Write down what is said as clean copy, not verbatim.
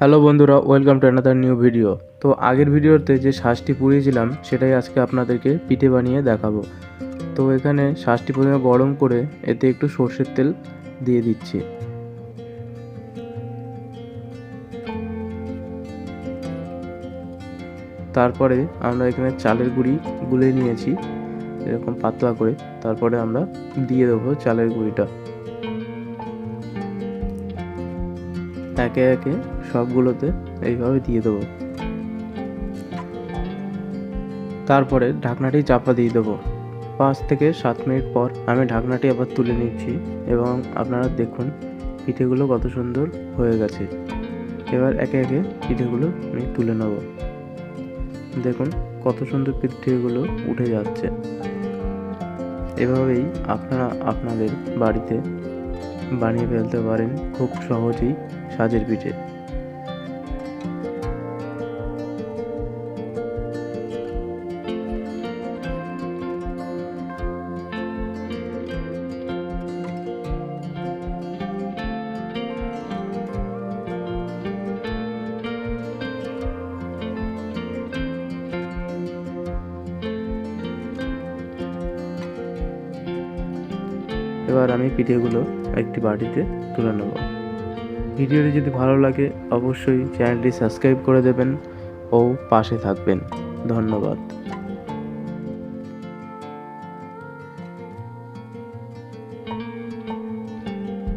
Hello বন্ধুরা, welcome to another new video. তো আগের ভিডিওতে যে শাঁসটি পুড়িয়েছিলাম সেটাই আজকে আপনাদেরকে পিঠে বানিয়ে দেখাবো। তো এখানে শাঁসটি প্রথমে গরম করে এতে একটু সর্ষের তেল দিয়ে দিচ্ছি। তারপরে আমরা এখানে চালের গুঁড়ি গুলে নিয়েছি এরকম পাতলা করে। তারপরে আমরা দিয়ে দেবো চালের গুঁড়িটা একে একে সবগুলোতে এইভাবে দিয়ে দেবো। তারপরে ঢাকনাটি চাপা দিয়ে দেবো। 5 থেকে 7 মিনিট পর আমি ঢাকনাটি আবার তুলে নিচ্ছি এবং আপনারা দেখুন পিঠেগুলো কত সুন্দর হয়ে গেছে। এবার একে একে পিঠেগুলো আমি তুলে নেব। দেখুন কত সুন্দর পিঠেগুলো উঠে যাচ্ছে। এভাবেই আপনারা আপনাদের বাড়িতে বানিয়ে ফেলতে পারেন খুব সহজেই সাজের পিঠে। এবার আমি পিঠেগুলো একটি বাটিতে তুলে নেব। ভিডিওটি যদি ভালো লাগে অবশ্যই চ্যানেলটি সাবস্ক্রাইব করে দেবেন ও পাশে থাকবেন। ধন্যবাদ।